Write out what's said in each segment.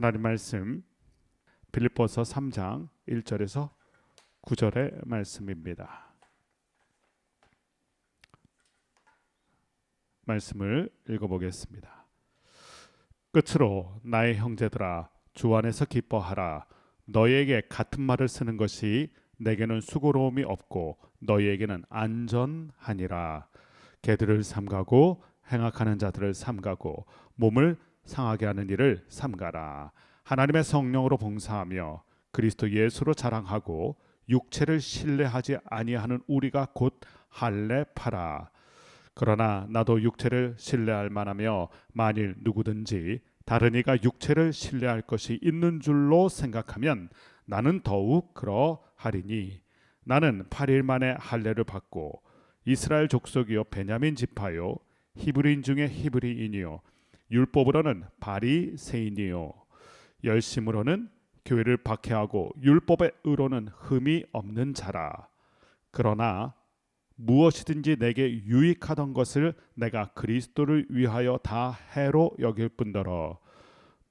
하나님 말씀 빌립보서 3장 1절에서 9절의 말씀입니다. 말씀을 읽어보겠습니다. 끝으로 나의 형제들아 주 안에서 기뻐하라. 너희에게 같은 말을 쓰는 것이 내게는 수고로움이 없고 너희에게는 안전하니라. 개들을 삼가고 행악하는 자들을 삼가고 몸을 상하게 하는 일을 삼가라. 하나님의 성령으로 봉사하며 그리스도 예수로 자랑하고 육체를 신뢰하지 아니하는 우리가 곧 할례 파라. 그러나 나도 육체를 신뢰할 만하며 만일 누구든지 다른 이가 육체를 신뢰할 것이 있는 줄로 생각하면 나는 더욱 그러하리니 나는 8일 만에 할례를 받고 이스라엘 족속이요 베냐민 지파요 히브리인 중에 히브리인이요 율법으로는 바리새인이요 열심으로는 교회를 박해하고 율법의 의로는 흠이 없는 자라. 그러나 무엇이든지 내게 유익하던 것을 내가 그리스도를 위하여 다 해로 여길 뿐더러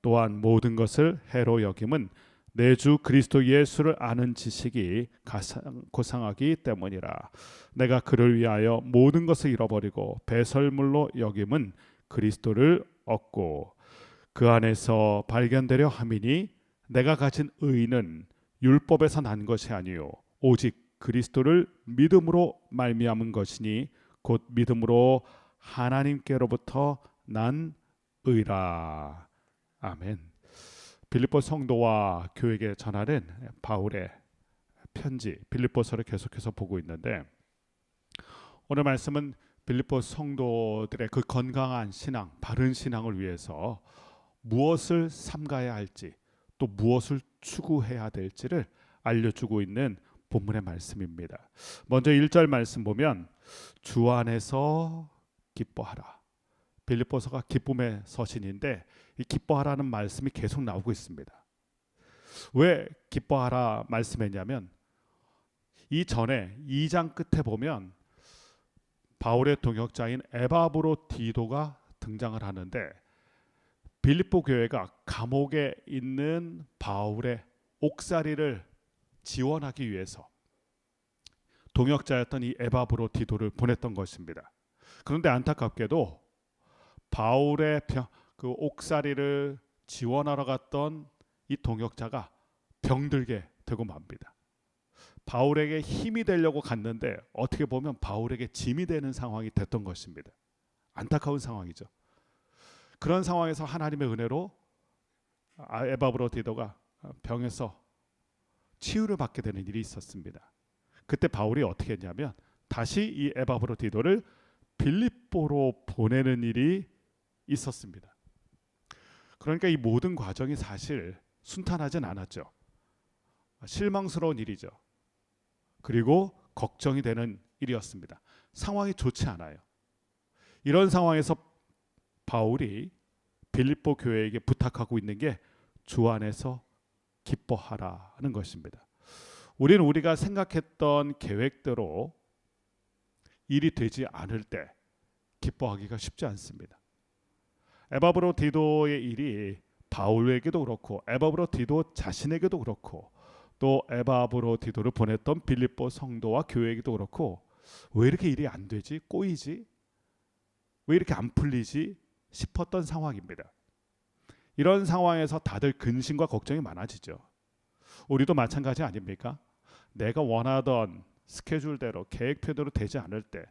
또한 모든 것을 해로 여김은 내 주 그리스도 예수를 아는 지식이 고상하기 때문이라. 내가 그를 위하여 모든 것을 잃어버리고 배설물로 여김은 그리스도를 얻고 그 안에서 발견되려 함이니 내가 가진 의는 율법에서 난 것이 아니요 오직 그리스도를 믿음으로 말미암은 것이니 곧 믿음으로 하나님께로부터 난 의라. 아멘. 빌립보 성도와 교회에게 전하는 바울의 편지 빌립보서를 계속해서 보고 있는데 오늘 말씀은 빌립보 성도들의 그 건강한 신앙, 바른 신앙을 위해서 무엇을 삼가야 할지 또 무엇을 추구해야 될지를 알려주고 있는 본문의 말씀입니다. 먼저 1절 말씀 보면 주 안에서 기뻐하라. 빌립보서가 기쁨의 서신인데 이 기뻐하라는 말씀이 계속 나오고 있습니다. 왜 기뻐하라 말씀했냐면 이전에 2장 끝에 보면 바울의 동역자인 에바브로디도가 등장을 하는데 빌립보 교회가 감옥에 있는 바울의 옥살이를 지원하기 위해서 동역자였던 이 에바브로디도를 보냈던 것입니다. 그런데 안타깝게도 바울의 그 옥살이를 지원하러 갔던 이 동역자가 병들게 되고 맙니다. 바울에게 힘이 되려고 갔는데 어떻게 보면 바울에게 짐이 되는 상황이 됐던 것입니다. 안타까운 상황이죠. 그런 상황에서 하나님의 은혜로 에바브로디도가 병에서 치유를 받게 되는 일이 있었습니다. 그때 바울이 어떻게 했냐면 다시 이 에바브로디도를 빌립보로 보내는 일이 있었습니다. 그러니까 이 모든 과정이 사실 순탄하진 않았죠. 실망스러운 일이죠. 그리고 걱정이 되는 일이었습니다. 상황이 좋지 않아요. 이런 상황에서 바울이 빌립보 교회에게 부탁하고 있는 게 주 안에서 기뻐하라는 것입니다. 우리는 우리가 생각했던 계획대로 일이 되지 않을 때 기뻐하기가 쉽지 않습니다. 에바브로디도의 일이 바울에게도 그렇고 에바브로디도 자신에게도 그렇고 또 에바브로디도를 보냈던 빌립보 성도와 교회에게도 그렇고 왜 이렇게 일이 안 되지? 꼬이지? 왜 이렇게 안 풀리지? 싶었던 상황입니다. 이런 상황에서 다들 근심과 걱정이 많아지죠. 우리도 마찬가지 아닙니까? 내가 원하던 스케줄대로 계획표대로 되지 않을 때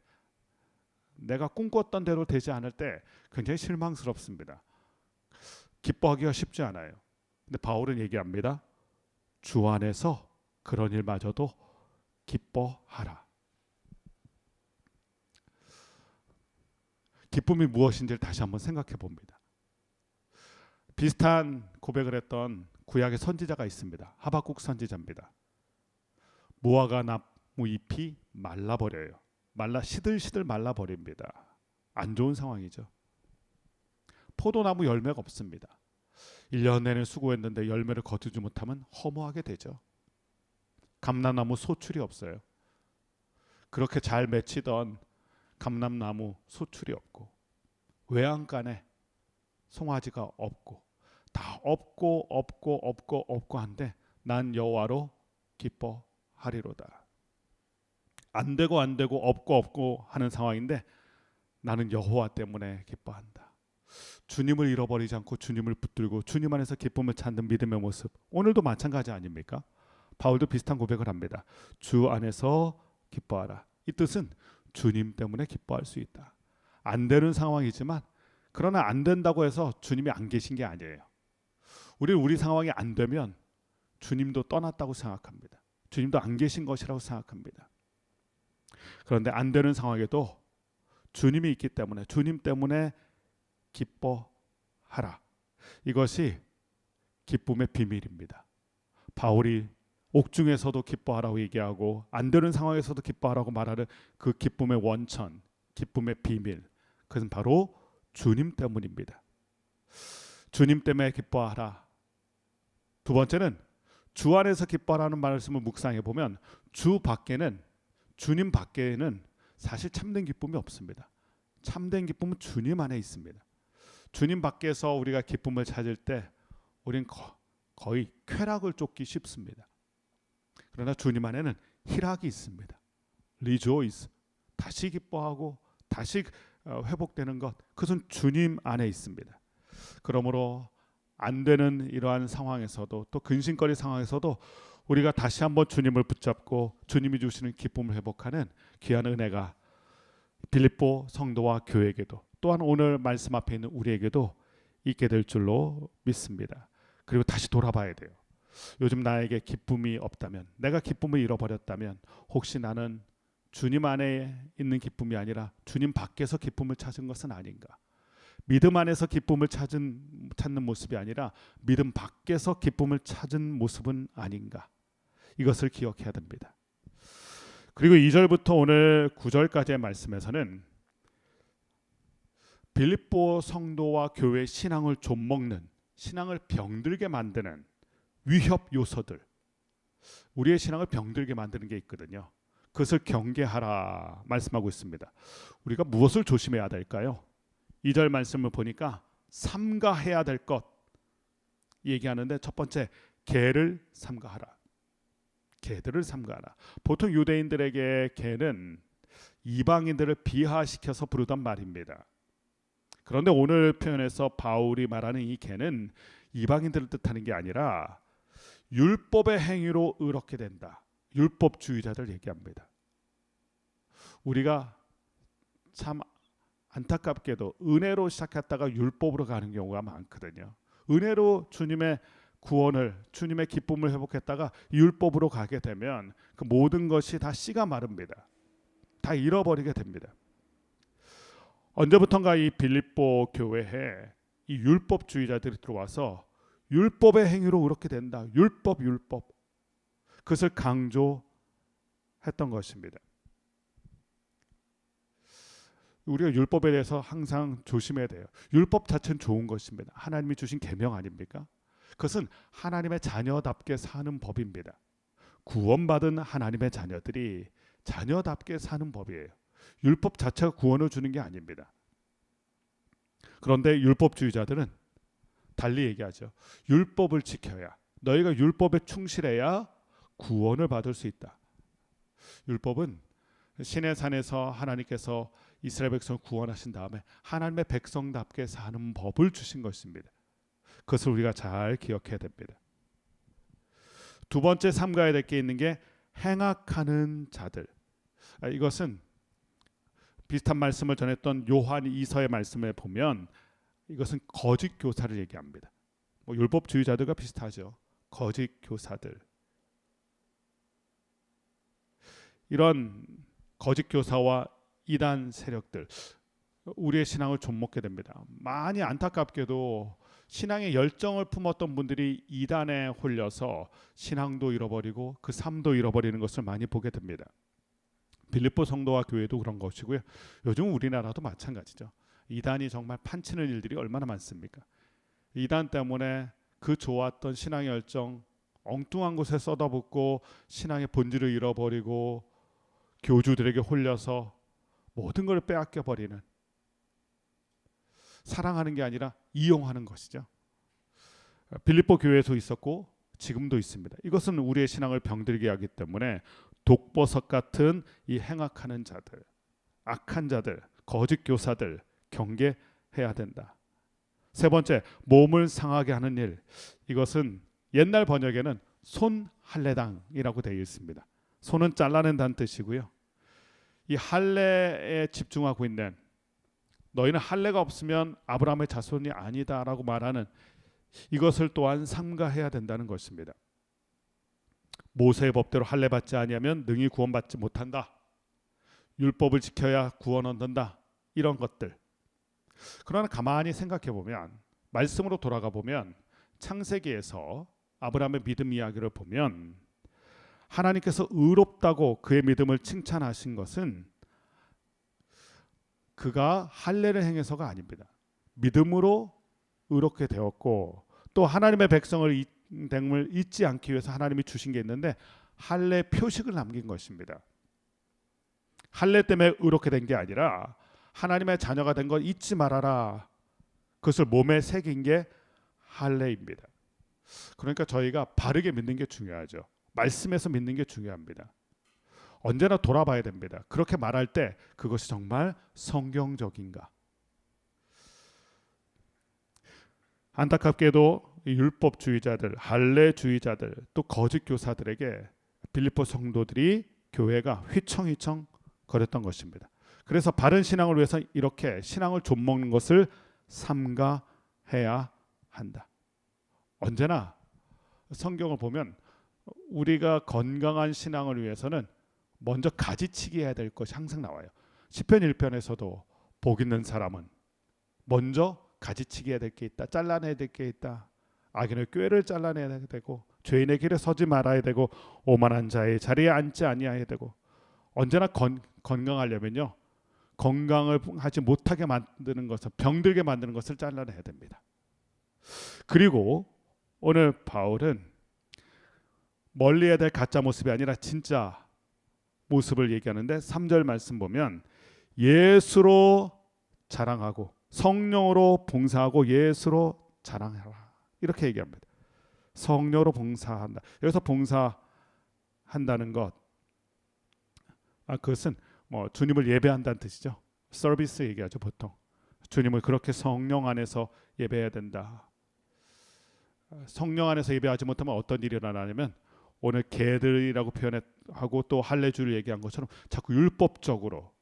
내가 꿈꿨던 대로 되지 않을 때 굉장히 실망스럽습니다. 기뻐하기가 쉽지 않아요. 근데 바울은 얘기합니다. 주 안에서 그런 일마저도 기뻐하라. 기쁨이 무엇인지를 다시 한번 생각해 봅니다. 비슷한 고백을 했던 구약의 선지자가 있습니다. 하박국 선지자입니다. 무화과 나무 잎이 말라버려요. 시들시들 말라버립니다. 안 좋은 상황이죠. 포도나무 열매가 없습니다. 1년 내내 수고했는데 열매를 거두지 못하면 허무하게 되죠. 감람나무 소출이 없어요. 그렇게 잘 맺히던 감람나무 소출이 없고 외양간에 송아지가 없고 다 없고 한데 난 여호와로 기뻐하리로다. 안 되고 없고 하는 상황인데 나는 여호와 때문에 기뻐한다. 주님을 잃어버리지 않고 주님을 붙들고 주님 안에서 기쁨을 찾는 믿음의 모습, 오늘도 마찬가지 아닙니까? 바울도 비슷한 고백을 합니다. 주 안에서 기뻐하라. 이 뜻은 주님 때문에 기뻐할 수 있다. 안 되는 상황이지만, 그러나 안 된다고 해서 주님이 안 계신 게 아니에요. 우리 상황이 안 되면 주님도 떠났다고 생각합니다. 주님도 안 계신 것이라고 생각합니다. 그런데 안 되는 상황에도 주님이 있기 때문에 주님 때문에 기뻐하라. 이것이 기쁨의 비밀입니다. 바울이 옥중에서도 기뻐하라고 얘기하고 안 되는 상황에서도 기뻐하라고 말하는 그 기쁨의 원천, 기쁨의 비밀, 그것은 바로 주님 때문입니다. 주님 때문에 기뻐하라. 두 번째는 주 안에서 기뻐하라는 말씀을 묵상해 보면 주 밖에는, 주님 밖에는 사실 참된 기쁨이 없습니다. 참된 기쁨은 주님 안에 있습니다. 주님 밖에서 우리가 기쁨을 찾을 때 우린 거의 쾌락을 쫓기 쉽습니다. 그러나 주님 안에는 희락이 있습니다. 리조이스, 다시 기뻐하고 다시 회복되는 것, 그것은 주님 안에 있습니다. 그러므로 안 되는 이러한 상황에서도, 또 근심거리 상황에서도 우리가 다시 한번 주님을 붙잡고 주님이 주시는 기쁨을 회복하는 귀한 은혜가 빌립보 성도와 교회에게도, 또한 오늘 말씀 앞에 있는 우리에게도 있게 될 줄로 믿습니다. 그리고 다시 돌아봐야 돼요. 요즘 나에게 기쁨이 없다면, 내가 기쁨을 잃어버렸다면, 혹시 나는 주님 안에 있는 기쁨이 아니라 주님 밖에서 기쁨을 찾은 것은 아닌가? 믿음 안에서 기쁨을 찾는 모습이 아니라 믿음 밖에서 기쁨을 찾은 모습은 아닌가? 이것을 기억해야 됩니다. 그리고 2절부터 오늘 9절까지의 말씀에서는 빌립보 성도와 교회의 신앙을 좀먹는, 신앙을 병들게 만드는 위협 요소들, 우리의 신앙을 병들게 만드는 게 있거든요. 그것을 경계하라 말씀하고 있습니다. 우리가 무엇을 조심해야 될까요? 2절 말씀을 보니까 삼가해야 될 것 얘기하는데, 첫 번째, 개를 삼가하라. 개들을 삼가하라. 보통 유대인들에게 개는 이방인들을 비하시켜서 부르던 말입니다. 그런데 오늘 표현에서 바울이 말하는 이 개는 이방인들을 뜻하는 게 아니라 율법의 행위로 의롭게 된다, 율법주의자들 얘기합니다. 우리가 참 안타깝게도 은혜로 시작했다가 율법으로 가는 경우가 많거든요. 은혜로 주님의 구원을, 주님의 기쁨을 회복했다가 율법으로 가게 되면 그 모든 것이 다 씨가 마릅니다. 다 잃어버리게 됩니다. 언제부턴가 이 빌립보 교회에 이 율법주의자들이 들어와서 율법의 행위로 그렇게 된다, 율법 그것을 강조했던 것입니다. 우리가 율법에 대해서 항상 조심해야 돼요. 율법 자체는 좋은 것입니다. 하나님이 주신 계명 아닙니까? 그것은 하나님의 자녀답게 사는 법입니다. 구원받은 하나님의 자녀들이 자녀답게 사는 법이에요. 율법 자체가 구원을 주는 게 아닙니다. 그런데 율법주의자들은 달리 얘기하죠. 율법을 지켜야, 너희가 율법에 충실해야 구원을 받을 수 있다. 율법은 신의 산에서 하나님께서 이스라엘 백성을 구원하신 다음에 하나님의 백성답게 사는 법을 주신 것입니다. 그것을 우리가 잘 기억해야 됩니다. 두 번째 삼가야 될 게 있는 게 행악하는 자들. 이것은 비슷한 말씀을 전했던 요한 2서의 말씀에 보면 이것은 거짓 교사를 얘기합니다. 율법주의자들과 비슷하죠. 거짓 교사들. 이런 거짓 교사와 이단 세력들, 우리의 신앙을 좀먹게 됩니다. 많이 안타깝게도 신앙의 열정을 품었던 분들이 이단에 홀려서 신앙도 잃어버리고 그 삶도 잃어버리는 것을 많이 보게 됩니다. 빌립보 성도와 교회도 그런 것이고요. 요즘 우리나라도 마찬가지죠. 이단이 정말 판치는 일들이 얼마나 많습니까? 이단 때문에 그 좋았던 신앙의 열정 엉뚱한 곳에 쏟아붓고 신앙의 본질을 잃어버리고 교주들에게 홀려서 모든 걸 빼앗겨 버리는, 사랑하는 게 아니라 이용하는 것이죠. 빌립보 교회에도 있었고 지금도 있습니다. 이것은 우리의 신앙을 병들게 하기 때문에 독버섯 같은 이 행악하는 자들, 악한 자들, 거짓 교사들 경계해야 된다. 세 번째, 몸을 상하게 하는 일. 이것은 옛날 번역에는 손할례당이라고 되어 있습니다. 손은 잘라낸다는 뜻이고요. 이 할례에 집중하고 있는, 너희는 할례가 없으면 아브라함의 자손이 아니다라고 말하는 이것을 또한 삼가해야 된다는 것입니다. 모세의 법대로 할례 받지 아니하면 능히 구원받지 못한다. 율법을 지켜야 구원 얻는다. 이런 것들. 그러나 가만히 생각해 보면, 말씀으로 돌아가 보면 창세기에서 아브라함의 믿음 이야기를 보면 하나님께서 의롭다고 그의 믿음을 칭찬하신 것은 그가 할례를 행해서가 아닙니다. 믿음으로 의롭게 되었고, 또 하나님의 백성을 됨을 잊지 않기 위해서 하나님이 주신 게 있는데 할례 표식을 남긴 것입니다. 할례 때문에 의롭게 된 게 아니라 하나님의 자녀가 된 걸 잊지 말아라. 그것을 몸에 새긴 게 할례입니다. 그러니까 저희가 바르게 믿는 게 중요하죠. 말씀에서 믿는 게 중요합니다. 언제나 돌아봐야 됩니다. 그렇게 말할 때 그것이 정말 성경적인가? 안타깝게도 율법주의자들, 할례주의자들, 또 거짓 교사들에게 빌립보 성도들이 교회가 휘청휘청 거렸던 것입니다. 그래서 바른 신앙을 위해서 이렇게 신앙을 좀먹는 것을 삼가해야 한다. 언제나 성경을 보면 우리가 건강한 신앙을 위해서는 먼저 가지치기 해야 될 것이 항상 나와요. 시편 1편에서도 복 있는 사람은 먼저 가지치기 해야 될 게 있다. 잘라내야 될 게 있다. 악인의 꾀를 잘라내야 되고, 죄인의 길에 서지 말아야 되고, 오만한 자의 자리에 앉지 아니해야 되고. 언제나 건강하려면요, 건강을 하지 못하게 만드는 것을, 병들게 만드는 것을 잘라내야 됩니다. 그리고 오늘 바울은 멀리 해야 될 가짜 모습이 아니라 진짜 모습을 얘기하는데 3절 말씀 보면 예수로 자랑하고 성령으로 봉사하고 예수로 자랑하라, 이렇게 얘기합니다. 성령으로 봉사한다. 여기서 봉사한다는 것, 그것은 뭐 주님을 예배한다는 뜻이죠. 서비스 얘기하죠. 보통 주님을 그렇게 성령 안에서 예배해야 된다. 성령 안에서 예배하지 못하면 어떤 일이 일어나냐면, 오늘 개들이라고 표현하고 또 할례주를 얘기한 것처럼 자꾸 율법적으로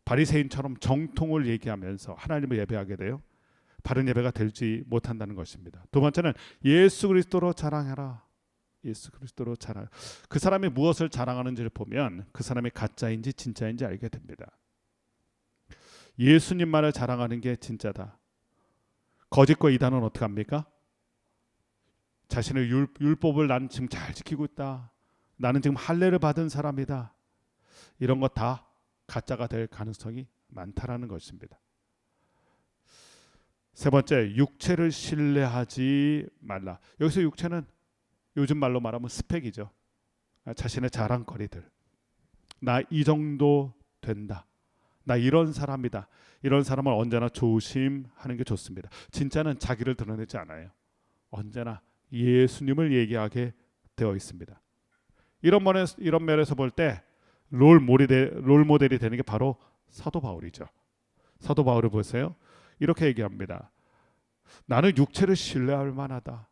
바리새인처럼 정통을 얘기하면서 하나님을 예배하게 돼요. 바른 예배가 되지 못한다는 것입니다. 두 번째는 예수 그리스도로 자랑해라. 예수 그리스도로 자랑. 그 사람이 무엇을 자랑하는지를 보면 그 사람이 가짜인지 진짜인지 알게 됩니다. 예수님만을 자랑하는 게 진짜다. 거짓과 이단은 어떻게 합니까? 자신의 율법을 나는 지금 잘 지키고 있다. 나는 지금 할례를 받은 사람이다. 이런 것 다 가짜가 될 가능성이 많다라는 것입니다. 세 번째, 육체를 신뢰하지 말라. 여기서 육체는 요즘 말로 말하면 스펙이죠. 자신의 자랑거리들. 나 이 정도 된다. 나 이런 사람이다. 이런 사람을 언제나 조심하는 게 좋습니다. 진짜는 자기를 드러내지 않아요. 언제나 예수님을 얘기하게 되어 있습니다. 이런 면에서 볼 때 롤 모델이 되는 게 바로 사도 바울이죠. 사도 바울을 보세요. 이렇게 얘기합니다. 나는 육체를 신뢰할 만하다.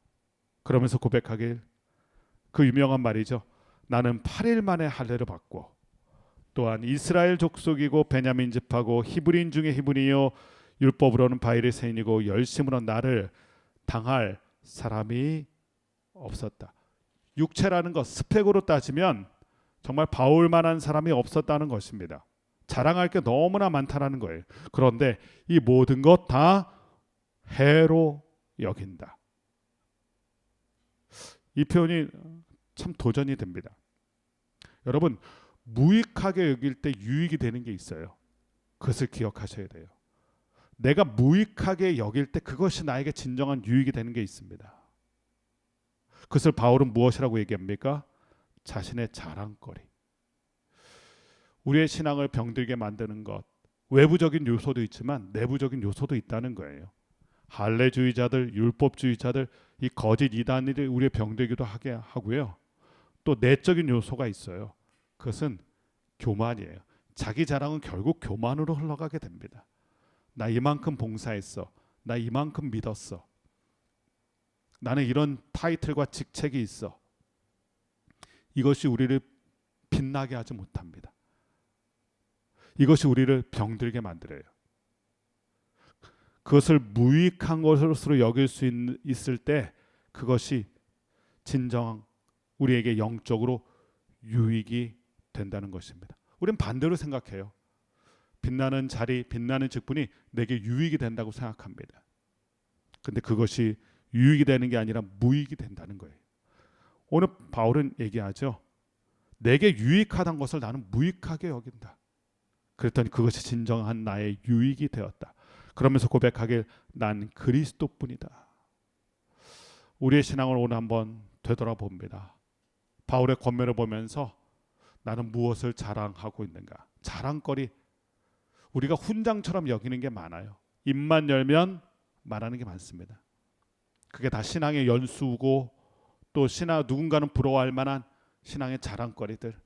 그러면서 고백하길, 그 유명한 말이죠. 나는 8일 만에 할례를 받고, 또한 이스라엘 족속이고 베냐민 집하고 히브리인 중에 히브리요, 율법으로는 바리새인이고 열심으로 나를 당할 사람이 없었다. 육체라는 것, 스펙으로 따지면 정말 바울만한 사람이 없었다는 것입니다. 자랑할 게 너무나 많다는 거예요. 그런데 이 모든 것 다 해로 여긴다. 이 표현이 참 도전이 됩니다. 여러분, 무익하게 여길 때 유익이 되는 게 있어요. 그것을 기억하셔야 돼요. 내가 무익하게 여길 때 그것이 나에게 진정한 유익이 되는 게 있습니다. 그것을 바울은 무엇이라고 얘기합니까? 자신의 자랑거리. 우리의 신앙을 병들게 만드는 것, 외부적인 요소도 있지만 내부적인 요소도 있다는 거예요. 할례주의자들, 율법주의자들, 이 거짓 이단들이 우리의 병되기도 하게 하고요. 또 내적인 요소가 있어요. 그것은 교만이에요. 자기 자랑은 결국 교만으로 흘러가게 됩니다. 나 이만큼 봉사했어. 나 이만큼 믿었어. 나는 이런 타이틀과 직책이 있어. 이것이 우리를 빛나게 하지 못합니다. 이것이 우리를 병들게 만들어요. 그것을 무익한 것으로 여길 수 있을 때 그것이 진정 우리에게 영적으로 유익이 된다는 것입니다. 우리는 반대로 생각해요. 빛나는 자리, 빛나는 직분이 내게 유익이 된다고 생각합니다. 근데 그것이 유익이 되는 게 아니라 무익이 된다는 거예요. 오늘 바울은 얘기하죠. 내게 유익하던 것을 나는 무익하게 여긴다. 그랬더니 그것이 진정한 나의 유익이 되었다. 그러면서 고백하길 난 그리스도뿐이다. 우리의 신앙을 오늘 한번 되돌아봅니다. 바울의 권면을 보면서 나는 무엇을 자랑하고 있는가? 자랑거리. 우리가 훈장처럼 여기는 게 많아요. 입만 열면 말하는 게 많습니다. 그게 다 신앙의 연수고 또 누군가는 부러워할 만한 신앙의 자랑거리들.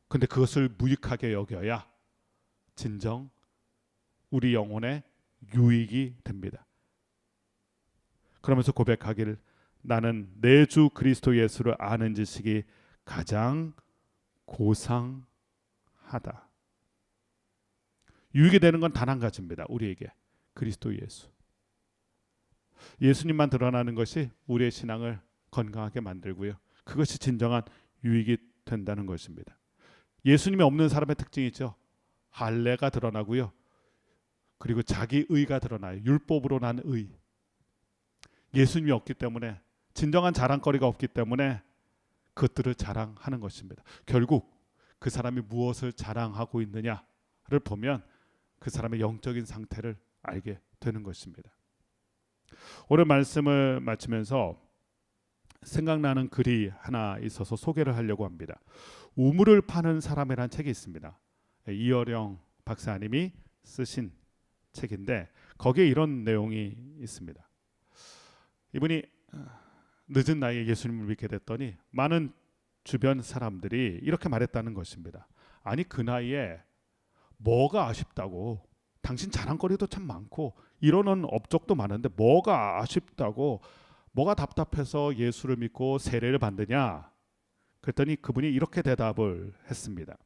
근데 그것을 무익하게 여겨야 진정 우리 영혼의 유익이 됩니다. 그러면서 고백하기를 나는 내 주 그리스도 예수를 아는 지식이 가장 고상하다. 유익이 되는 건 단 한 가지입니다. 우리에게 그리스도 예수. 예수님만 드러나는 것이 우리의 신앙을 건강하게 만들고요. 그것이 진정한 유익이 된다는 것입니다. 예수님이 없는 사람의 특징이 있죠. 할례가 드러나고요. 그리고 자기 의가 드러나요. 율법으로 난 의. 예수님이 없기 때문에 진정한 자랑거리가 없기 때문에 그것들을 자랑하는 것입니다. 결국 그 사람이 무엇을 자랑하고 있느냐를 보면 그 사람의 영적인 상태를 알게 되는 것입니다. 오늘 말씀을 마치면서 생각나는 글이 하나 있어서 소개를 하려고 합니다. 우물을 파는 사람이라는 책이 있습니다. 이어령 박사님이 쓰신 책인데 거기에 이런 내용이 있습니다. 이분이 늦은 나이에 예수님을 믿게 됐더니 많은 주변 사람들이 이렇게 말했다는 것입니다. 아니 그 나이에 뭐가 아쉽다고, 당신 자랑거리도 참 많고 이러는 업적도 많은데 뭐가 아쉽다고, 뭐가 답답해서 예수를 믿고 세례를 받느냐. 그랬더니 그분이 이렇게 대답을 했습니다.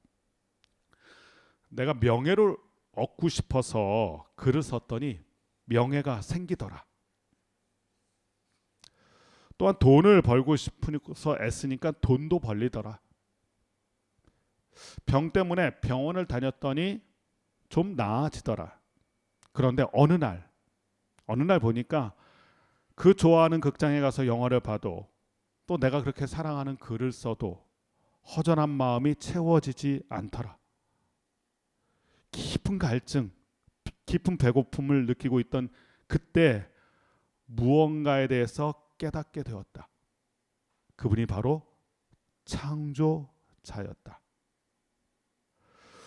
내가 명예를 얻고 싶어서 글을 썼더니 명예가 생기더라. 또한 돈을 벌고 싶어서 애쓰니까 돈도 벌리더라. 병 때문에 병원을 다녔더니 좀 나아지더라. 그런데 어느 날 보니까 그 좋아하는 극장에 가서 영화를 봐도 또 내가 그렇게 사랑하는 글을 써도 허전한 마음이 채워지지 않더라. 깊은 갈증, 깊은 배고픔을 느끼고 있던 그때 무언가에 대해서 깨닫게 되었다. 그분이 바로 창조자였다.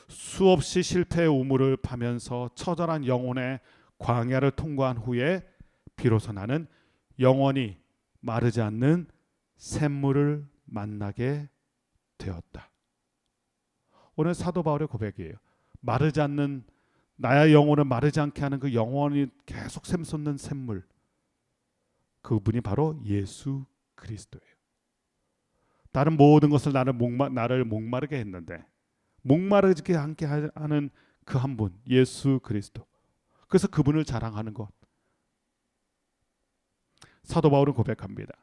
수없이 실패의 우물을 파면서 처절한 영혼의 광야를 통과한 후에 비로소 나는 영원히 마르지 않는 샘물을 만나게 되었다. 오늘 사도 바울의 고백이에요. 마르지 않는, 나의 영혼을 마르지 않게 하는 그 영원히 계속 샘솟는 샘물, 그분이 바로 예수 그리스도예요. 다른 모든 것을 나를 목마르게 했는데 목마르지 않게 하는 그 한 분, 예수 그리스도. 그래서 그분을 자랑하는 것. 사도 바울은 고백합니다.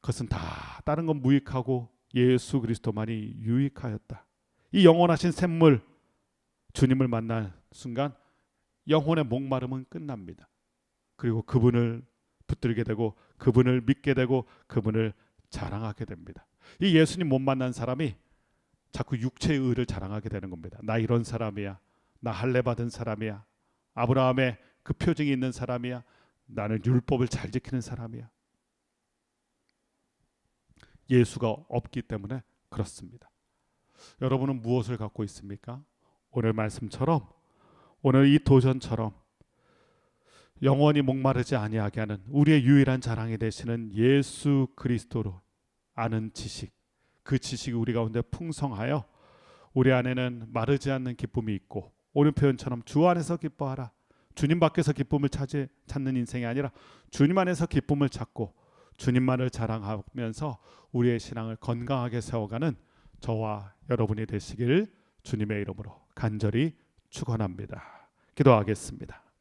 그것은 다 다른 건 무익하고 예수 그리스도만이 유익하였다. 이 영원하신 샘물, 주님을 만날 순간 영혼의 목마름은 끝납니다. 그리고 그분을 붙들게 되고 그분을 믿게 되고 그분을 자랑하게 됩니다. 이 예수님 못 만난 사람이 자꾸 육체의 의를 자랑하게 되는 겁니다. 나 이런 사람이야. 나 할례 받은 사람이야. 아브라함의 그 표징이 있는 사람이야. 나는 율법을 잘 지키는 사람이야. 예수가 없기 때문에 그렇습니다. 여러분은 무엇을 갖고 있습니까? 오늘 말씀처럼, 오늘 이 도전처럼 영원히 목마르지 아니하게 하는 우리의 유일한 자랑이 되시는 예수 그리스도로 아는 지식, 그 지식이 우리 가운데 풍성하여 우리 안에는 마르지 않는 기쁨이 있고, 오늘 표현처럼 주 안에서 기뻐하라. 주님 밖에서 기쁨을 찾는 인생이 아니라 주님 안에서 기쁨을 찾고 주님만을 자랑하면서 우리의 신앙을 건강하게 세워가는 저와 여러분이 되시길 주님의 이름으로 간절히 축원합니다. 기도하겠습니다.